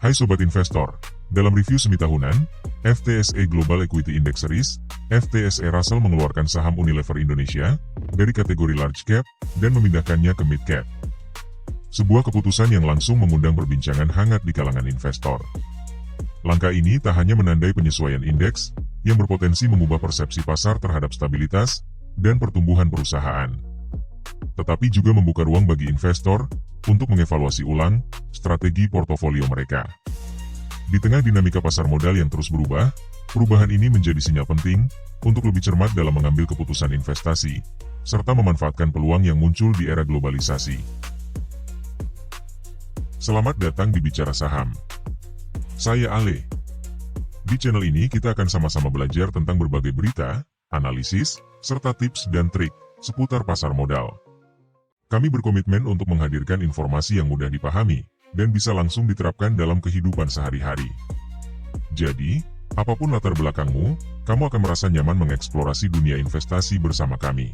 Hai Sobat Investor, dalam review semi tahunan, FTSE Global Equity Index Series, FTSE Russell mengeluarkan saham Unilever Indonesia dari kategori large cap dan memindahkannya ke mid cap. Sebuah keputusan yang langsung mengundang perbincangan hangat di kalangan investor. Langkah ini tak hanya menandai penyesuaian indeks yang berpotensi mengubah persepsi pasar terhadap stabilitas dan pertumbuhan perusahaan, tetapi juga membuka ruang bagi investor untuk mengevaluasi ulang strategi portofolio mereka. Di tengah dinamika pasar modal yang terus berubah, perubahan ini menjadi sinyal penting untuk lebih cermat dalam mengambil keputusan investasi, serta memanfaatkan peluang yang muncul di era globalisasi. Selamat datang di Bicara Saham. Saya Ale. Di channel ini kita akan sama-sama belajar tentang berbagai berita, analisis, serta tips dan trik seputar pasar modal. Kami berkomitmen untuk menghadirkan informasi yang mudah dipahami dan bisa langsung diterapkan dalam kehidupan sehari-hari. Jadi, apapun latar belakangmu, kamu akan merasa nyaman mengeksplorasi dunia investasi bersama kami.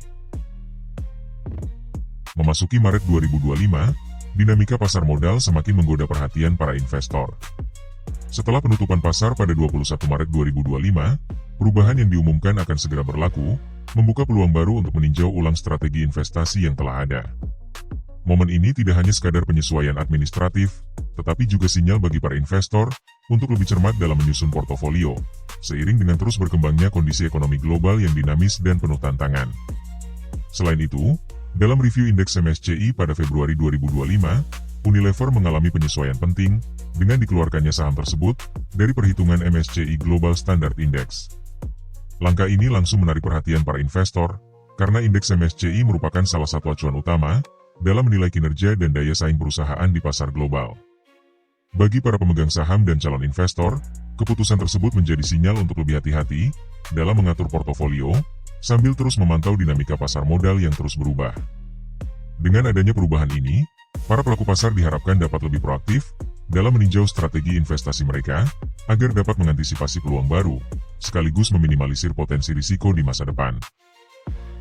Memasuki Maret 2025, dinamika pasar modal semakin menggoda perhatian para investor. Setelah penutupan pasar pada 21 Maret 2025, perubahan yang diumumkan akan segera berlaku, membuka peluang baru untuk meninjau ulang strategi investasi yang telah ada. Momen ini tidak hanya sekadar penyesuaian administratif, tetapi juga sinyal bagi para investor untuk lebih cermat dalam menyusun portofolio, seiring dengan terus berkembangnya kondisi ekonomi global yang dinamis dan penuh tantangan. Selain itu, dalam review indeks MSCI pada Februari 2025, Unilever mengalami penyesuaian penting dengan dikeluarkannya saham tersebut dari perhitungan MSCI Global Standard Index. Langkah ini langsung menarik perhatian para investor, karena indeks MSCI merupakan salah satu acuan utama dalam menilai kinerja dan daya saing perusahaan di pasar global. Bagi para pemegang saham dan calon investor, keputusan tersebut menjadi sinyal untuk lebih hati-hati dalam mengatur portofolio, sambil terus memantau dinamika pasar modal yang terus berubah. Dengan adanya perubahan ini, para pelaku pasar diharapkan dapat lebih proaktif dalam meninjau strategi investasi mereka, agar dapat mengantisipasi peluang baru, sekaligus meminimalisir potensi risiko di masa depan.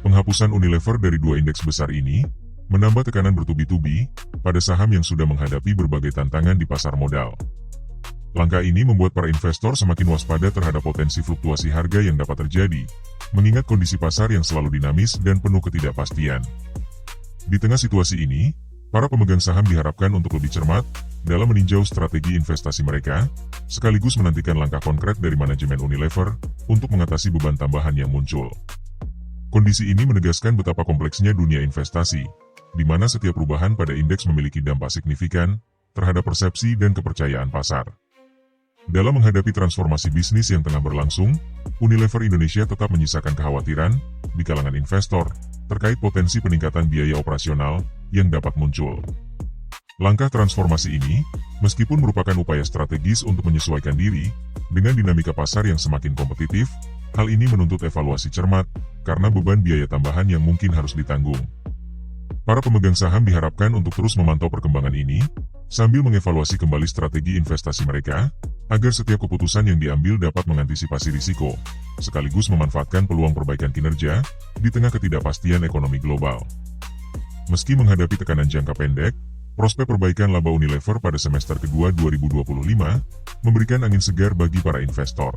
Penghapusan Unilever dari dua indeks besar ini, menambah tekanan bertubi-tubi pada saham yang sudah menghadapi berbagai tantangan di pasar modal. Langkah ini membuat para investor semakin waspada terhadap potensi fluktuasi harga yang dapat terjadi, mengingat kondisi pasar yang selalu dinamis dan penuh ketidakpastian. Di tengah situasi ini, para pemegang saham diharapkan untuk lebih cermat dalam meninjau strategi investasi mereka, sekaligus menantikan langkah konkret dari manajemen Unilever untuk mengatasi beban tambahan yang muncul. Kondisi ini menegaskan betapa kompleksnya dunia investasi, di mana setiap perubahan pada indeks memiliki dampak signifikan terhadap persepsi dan kepercayaan pasar. Dalam menghadapi transformasi bisnis yang tengah berlangsung, Unilever Indonesia tetap menyisakan kekhawatiran di kalangan investor terkait potensi peningkatan biaya operasional yang dapat muncul. Langkah transformasi ini, meskipun merupakan upaya strategis untuk menyesuaikan diri dengan dinamika pasar yang semakin kompetitif, hal ini menuntut evaluasi cermat karena beban biaya tambahan yang mungkin harus ditanggung. Para pemegang saham diharapkan untuk terus memantau perkembangan ini, sambil mengevaluasi kembali strategi investasi mereka, agar setiap keputusan yang diambil dapat mengantisipasi risiko, sekaligus memanfaatkan peluang perbaikan kinerja di tengah ketidakpastian ekonomi global. Meski menghadapi tekanan jangka pendek, prospek perbaikan laba Unilever pada semester kedua 2025 memberikan angin segar bagi para investor.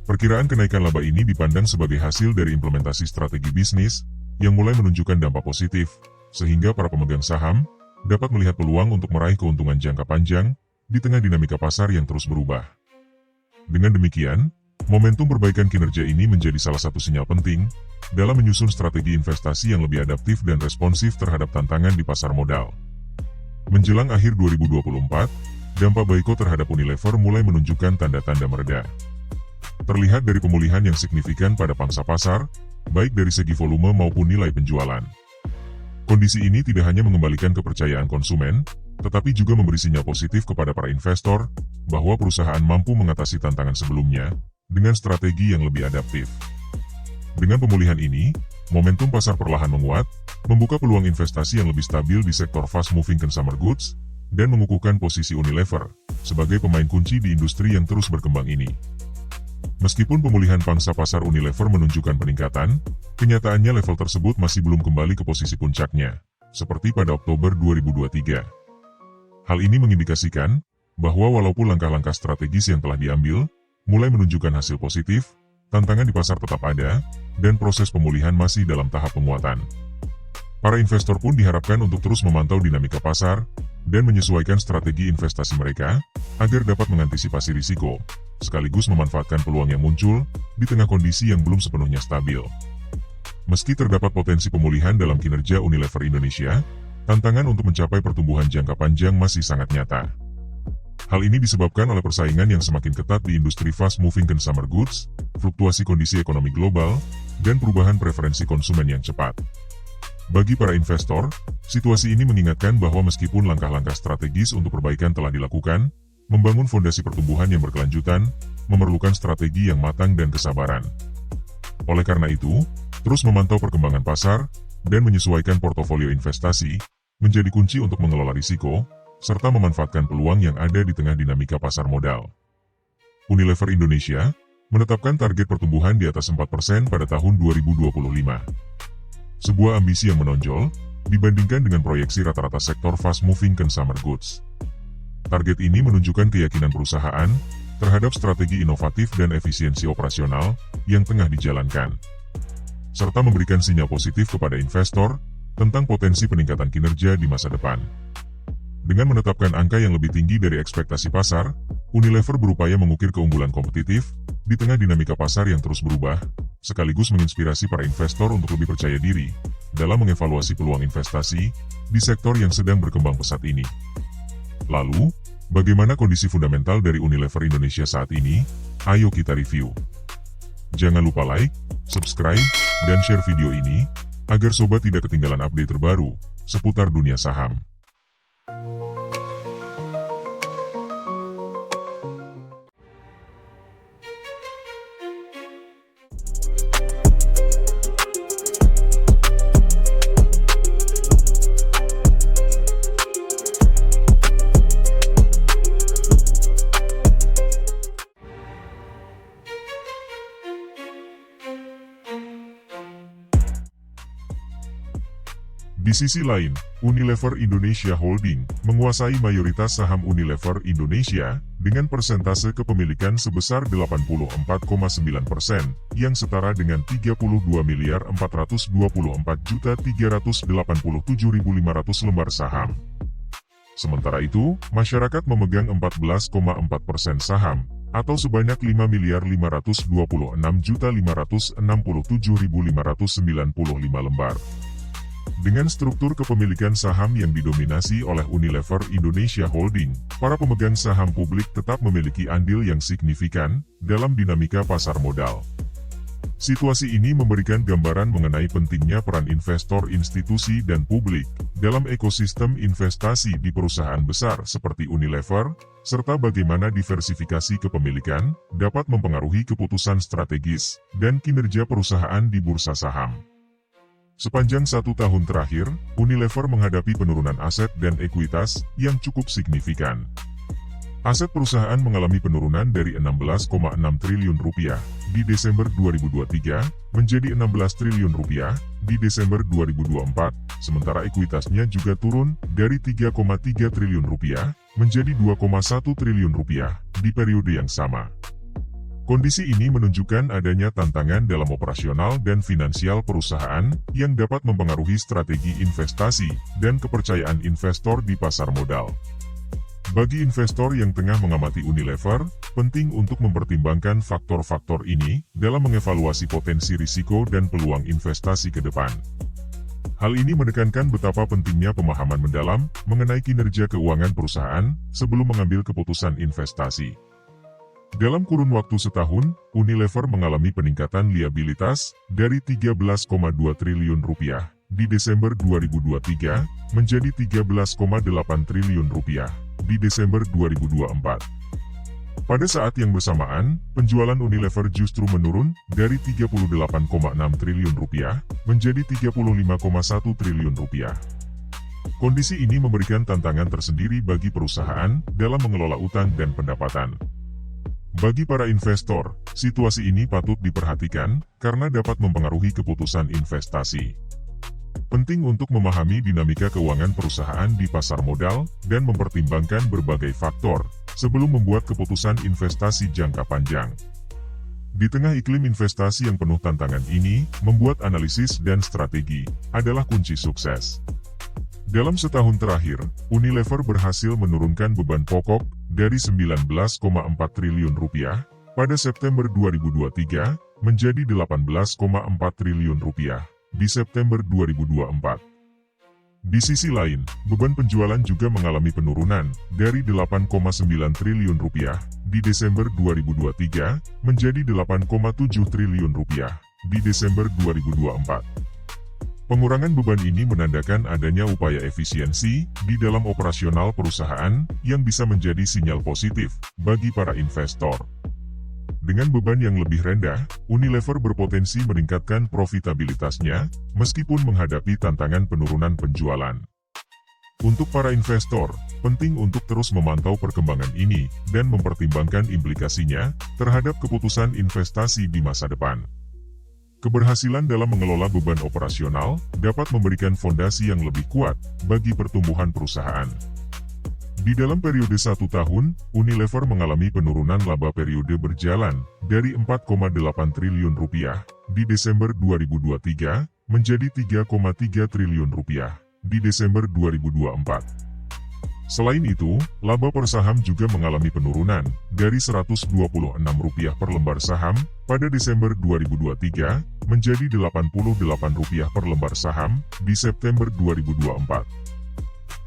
Perkiraan kenaikan laba ini dipandang sebagai hasil dari implementasi strategi bisnis yang mulai menunjukkan dampak positif, sehingga para pemegang saham dapat melihat peluang untuk meraih keuntungan jangka panjang di tengah dinamika pasar yang terus berubah. Dengan demikian, momentum perbaikan kinerja ini menjadi salah satu sinyal penting dalam menyusun strategi investasi yang lebih adaptif dan responsif terhadap tantangan di pasar modal. Menjelang akhir 2024, dampak boykot terhadap Unilever mulai menunjukkan tanda-tanda mereda. Terlihat dari pemulihan yang signifikan pada pangsa pasar, baik dari segi volume maupun nilai penjualan. Kondisi ini tidak hanya mengembalikan kepercayaan konsumen, tetapi juga memberi sinyal positif kepada para investor, bahwa perusahaan mampu mengatasi tantangan sebelumnya, dengan strategi yang lebih adaptif. Dengan pemulihan ini, momentum pasar perlahan menguat, membuka peluang investasi yang lebih stabil di sektor fast-moving consumer goods, dan mengukuhkan posisi Unilever sebagai pemain kunci di industri yang terus berkembang ini. Meskipun pemulihan pangsa pasar Unilever menunjukkan peningkatan, kenyataannya level tersebut masih belum kembali ke posisi puncaknya, seperti pada Oktober 2023. Hal ini mengindikasikan bahwa walaupun langkah-langkah strategis yang telah diambil mulai menunjukkan hasil positif, tantangan di pasar tetap ada, dan proses pemulihan masih dalam tahap penguatan. Para investor pun diharapkan untuk terus memantau dinamika pasar dan menyesuaikan strategi investasi mereka agar dapat mengantisipasi risiko, sekaligus memanfaatkan peluang yang muncul di tengah kondisi yang belum sepenuhnya stabil. Meski terdapat potensi pemulihan dalam kinerja Unilever Indonesia, tantangan untuk mencapai pertumbuhan jangka panjang masih sangat nyata. Hal ini disebabkan oleh persaingan yang semakin ketat di industri fast-moving consumer goods, fluktuasi kondisi ekonomi global, dan perubahan preferensi konsumen yang cepat. Bagi para investor, situasi ini mengingatkan bahwa meskipun langkah-langkah strategis untuk perbaikan telah dilakukan, membangun fondasi pertumbuhan yang berkelanjutan memerlukan strategi yang matang dan kesabaran. Oleh karena itu, terus memantau perkembangan pasar dan menyesuaikan portofolio investasi menjadi kunci untuk mengelola risiko, serta memanfaatkan peluang yang ada di tengah dinamika pasar modal. Unilever Indonesia menetapkan target pertumbuhan di atas 4% pada tahun 2025. Sebuah ambisi yang menonjol dibandingkan dengan proyeksi rata-rata sektor fast-moving consumer goods. Target ini menunjukkan keyakinan perusahaan terhadap strategi inovatif dan efisiensi operasional yang tengah dijalankan, serta memberikan sinyal positif kepada investor tentang potensi peningkatan kinerja di masa depan. Dengan menetapkan angka yang lebih tinggi dari ekspektasi pasar, Unilever berupaya mengukir keunggulan kompetitif di tengah dinamika pasar yang terus berubah, sekaligus menginspirasi para investor untuk lebih percaya diri dalam mengevaluasi peluang investasi di sektor yang sedang berkembang pesat ini. Lalu, bagaimana kondisi fundamental dari Unilever Indonesia saat ini? Ayo kita review. Jangan lupa like, subscribe, dan share video ini, agar sobat tidak ketinggalan update terbaru seputar dunia saham. Di sisi lain, Unilever Indonesia Holding menguasai mayoritas saham Unilever Indonesia dengan persentase kepemilikan sebesar 84,9%, yang setara dengan 32.424.387.500 lembar saham. Sementara itu, masyarakat memegang 14,4% saham, atau sebanyak 5.526.567.595 lembar. Dengan struktur kepemilikan saham yang didominasi oleh Unilever Indonesia Holding, para pemegang saham publik tetap memiliki andil yang signifikan dalam dinamika pasar modal. Situasi ini memberikan gambaran mengenai pentingnya peran investor institusi dan publik dalam ekosistem investasi di perusahaan besar seperti Unilever, serta bagaimana diversifikasi kepemilikan dapat mempengaruhi keputusan strategis dan kinerja perusahaan di bursa saham. Sepanjang 1 tahun terakhir, Unilever menghadapi penurunan aset dan ekuitas yang cukup signifikan. Aset perusahaan mengalami penurunan dari 16,6 triliun rupiah di Desember 2023 menjadi 16 triliun rupiah di Desember 2024, sementara ekuitasnya juga turun dari 3,3 triliun rupiah menjadi 2,1 triliun rupiah di periode yang sama. Kondisi ini menunjukkan adanya tantangan dalam operasional dan finansial perusahaan yang dapat mempengaruhi strategi investasi dan kepercayaan investor di pasar modal. Bagi investor yang tengah mengamati Unilever, penting untuk mempertimbangkan faktor-faktor ini dalam mengevaluasi potensi risiko dan peluang investasi ke depan. Hal ini menekankan betapa pentingnya pemahaman mendalam mengenai kinerja keuangan perusahaan sebelum mengambil keputusan investasi. Dalam kurun waktu setahun, Unilever mengalami peningkatan liabilitas dari 13,2 triliun rupiah di Desember 2023 menjadi 13,8 triliun rupiah di Desember 2024. Pada saat yang bersamaan, penjualan Unilever justru menurun dari 38,6 triliun rupiah menjadi 35,1 triliun rupiah. Kondisi ini memberikan tantangan tersendiri bagi perusahaan dalam mengelola utang dan pendapatan. Bagi para investor, situasi ini patut diperhatikan karena dapat mempengaruhi keputusan investasi. Penting untuk memahami dinamika keuangan perusahaan di pasar modal dan mempertimbangkan berbagai faktor sebelum membuat keputusan investasi jangka panjang. Di tengah iklim investasi yang penuh tantangan ini, membuat analisis dan strategi adalah kunci sukses. Dalam setahun terakhir, Unilever berhasil menurunkan beban pokok dari 19,4 triliun rupiah pada September 2023 menjadi 18,4 triliun rupiah di September 2024. Di sisi lain, beban penjualan juga mengalami penurunan dari 8,9 triliun rupiah di Desember 2023 menjadi 8,7 triliun rupiah di Desember 2024. Pengurangan beban ini menandakan adanya upaya efisiensi di dalam operasional perusahaan yang bisa menjadi sinyal positif bagi para investor. Dengan beban yang lebih rendah, Unilever berpotensi meningkatkan profitabilitasnya meskipun menghadapi tantangan penurunan penjualan. Untuk para investor, penting untuk terus memantau perkembangan ini dan mempertimbangkan implikasinya terhadap keputusan investasi di masa depan. Keberhasilan dalam mengelola beban operasional dapat memberikan fondasi yang lebih kuat bagi pertumbuhan perusahaan. Di dalam periode 1 tahun, Unilever mengalami penurunan laba periode berjalan dari 4,8 triliun rupiah di Desember 2023 menjadi 3,3 triliun rupiah di Desember 2024. Selain itu, laba per saham juga mengalami penurunan dari Rp126 per lembar saham pada Desember 2023 menjadi Rp88 per lembar saham di September 2024.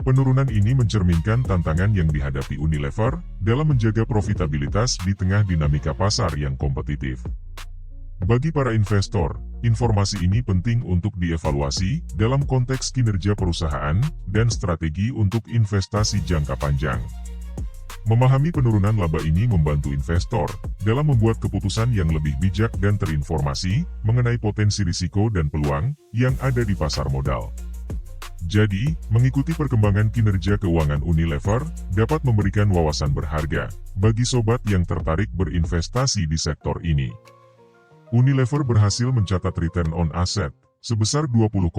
Penurunan ini mencerminkan tantangan yang dihadapi Unilever dalam menjaga profitabilitas di tengah dinamika pasar yang kompetitif. Bagi para investor, informasi ini penting untuk dievaluasi dalam konteks kinerja perusahaan dan strategi untuk investasi jangka panjang. Memahami penurunan laba ini membantu investor dalam membuat keputusan yang lebih bijak dan terinformasi mengenai potensi risiko dan peluang yang ada di pasar modal. Jadi, mengikuti perkembangan kinerja keuangan Unilever dapat memberikan wawasan berharga bagi sobat yang tertarik berinvestasi di sektor ini. Unilever berhasil mencatat return on asset sebesar 20,9%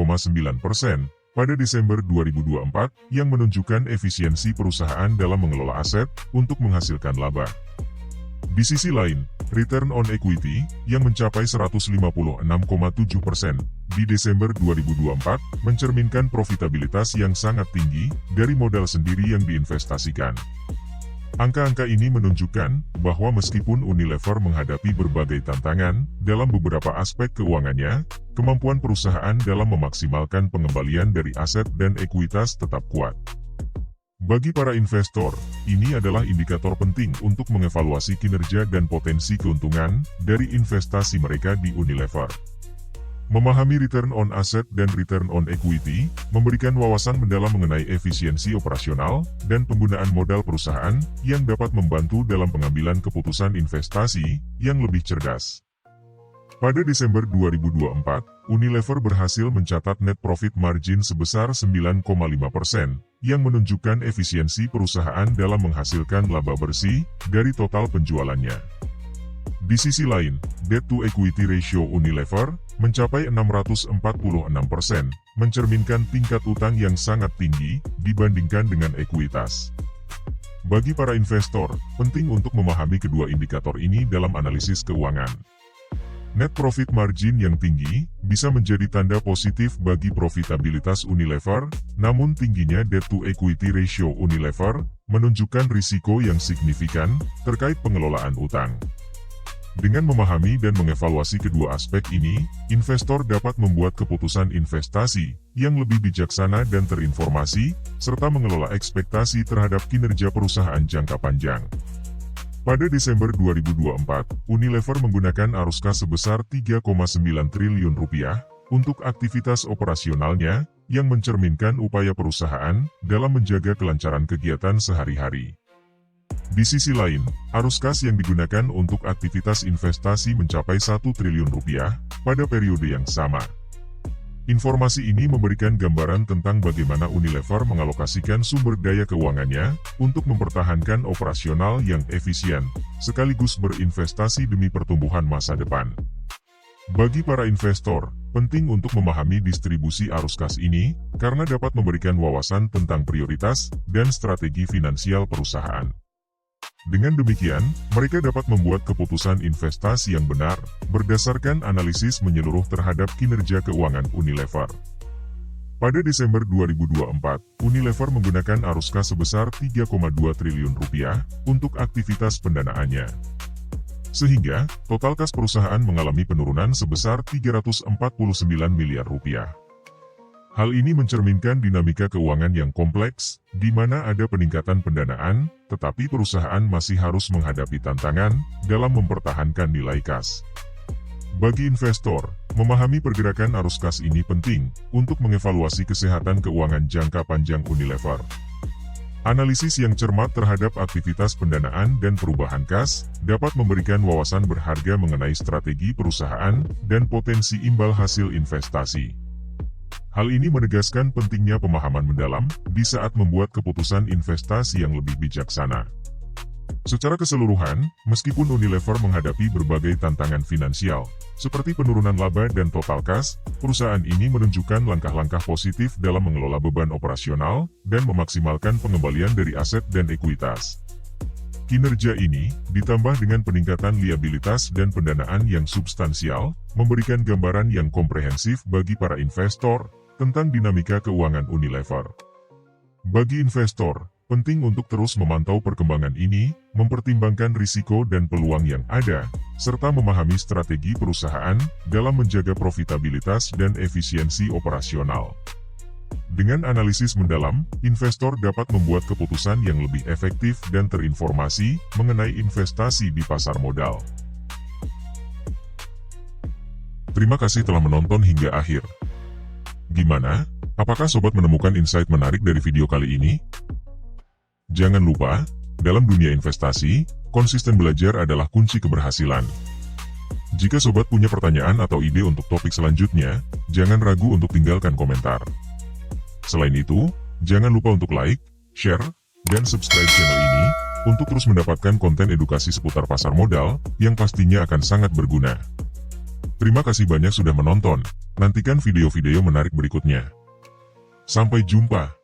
pada Desember 2024 yang menunjukkan efisiensi perusahaan dalam mengelola aset untuk menghasilkan laba. Di sisi lain, return on equity yang mencapai 156,7% di Desember 2024 mencerminkan profitabilitas yang sangat tinggi dari modal sendiri yang diinvestasikan. Angka-angka ini menunjukkan bahwa meskipun Unilever menghadapi berbagai tantangan dalam beberapa aspek keuangannya, kemampuan perusahaan dalam memaksimalkan pengembalian dari aset dan ekuitas tetap kuat. Bagi para investor, ini adalah indikator penting untuk mengevaluasi kinerja dan potensi keuntungan dari investasi mereka di Unilever. Memahami return on asset dan return on equity memberikan wawasan mendalam mengenai efisiensi operasional dan penggunaan modal perusahaan yang dapat membantu dalam pengambilan keputusan investasi yang lebih cerdas. Pada Desember 2024, Unilever berhasil mencatat net profit margin sebesar 9,5%, yang menunjukkan efisiensi perusahaan dalam menghasilkan laba bersih dari total penjualannya. Di sisi lain, debt-to-equity ratio Unilever mencapai 646%, mencerminkan tingkat utang yang sangat tinggi dibandingkan dengan ekuitas. Bagi para investor, penting untuk memahami kedua indikator ini dalam analisis keuangan. Net profit margin yang tinggi bisa menjadi tanda positif bagi profitabilitas Unilever, namun tingginya debt-to-equity ratio Unilever menunjukkan risiko yang signifikan terkait pengelolaan utang. Dengan memahami dan mengevaluasi kedua aspek ini, investor dapat membuat keputusan investasi yang lebih bijaksana dan terinformasi, serta mengelola ekspektasi terhadap kinerja perusahaan jangka panjang. Pada Desember 2024, Unilever menggunakan arus kas sebesar 3,9 triliun rupiah untuk aktivitas operasionalnya yang mencerminkan upaya perusahaan dalam menjaga kelancaran kegiatan sehari-hari. Di sisi lain, arus kas yang digunakan untuk aktivitas investasi mencapai 1 triliun rupiah pada periode yang sama. Informasi ini memberikan gambaran tentang bagaimana Unilever mengalokasikan sumber daya keuangannya untuk mempertahankan operasional yang efisien, sekaligus berinvestasi demi pertumbuhan masa depan. Bagi para investor, penting untuk memahami distribusi arus kas ini, karena dapat memberikan wawasan tentang prioritas dan strategi finansial perusahaan. Dengan demikian, mereka dapat membuat keputusan investasi yang benar, berdasarkan analisis menyeluruh terhadap kinerja keuangan Unilever. Pada Desember 2024, Unilever menggunakan arus kas sebesar Rp3,2 triliun untuk aktivitas pendanaannya. Sehingga, total kas perusahaan mengalami penurunan sebesar Rp349 miliar. Hal ini mencerminkan dinamika keuangan yang kompleks, di mana ada peningkatan pendanaan, tetapi perusahaan masih harus menghadapi tantangan dalam mempertahankan nilai kas. Bagi investor, memahami pergerakan arus kas ini penting untuk mengevaluasi kesehatan keuangan jangka panjang Unilever. Analisis yang cermat terhadap aktivitas pendanaan dan perubahan kas dapat memberikan wawasan berharga mengenai strategi perusahaan dan potensi imbal hasil investasi. Hal ini menegaskan pentingnya pemahaman mendalam di saat membuat keputusan investasi yang lebih bijaksana. Secara keseluruhan, meskipun Unilever menghadapi berbagai tantangan finansial, seperti penurunan laba dan total kas, perusahaan ini menunjukkan langkah-langkah positif dalam mengelola beban operasional dan memaksimalkan pengembalian dari aset dan ekuitas. Kinerja ini, ditambah dengan peningkatan liabilitas dan pendanaan yang substansial, memberikan gambaran yang komprehensif bagi para investor tentang dinamika keuangan Unilever. Bagi investor, penting untuk terus memantau perkembangan ini, mempertimbangkan risiko dan peluang yang ada, serta memahami strategi perusahaan dalam menjaga profitabilitas dan efisiensi operasional. Dengan analisis mendalam, investor dapat membuat keputusan yang lebih efektif dan terinformasi mengenai investasi di pasar modal. Terima kasih telah menonton hingga akhir. Gimana? Apakah sobat menemukan insight menarik dari video kali ini? Jangan lupa, dalam dunia investasi, konsisten belajar adalah kunci keberhasilan. Jika sobat punya pertanyaan atau ide untuk topik selanjutnya, jangan ragu untuk tinggalkan komentar. Selain itu, jangan lupa untuk like, share, dan subscribe channel ini, untuk terus mendapatkan konten edukasi seputar pasar modal, yang pastinya akan sangat berguna. Terima kasih banyak sudah menonton, nantikan video-video menarik berikutnya. Sampai jumpa.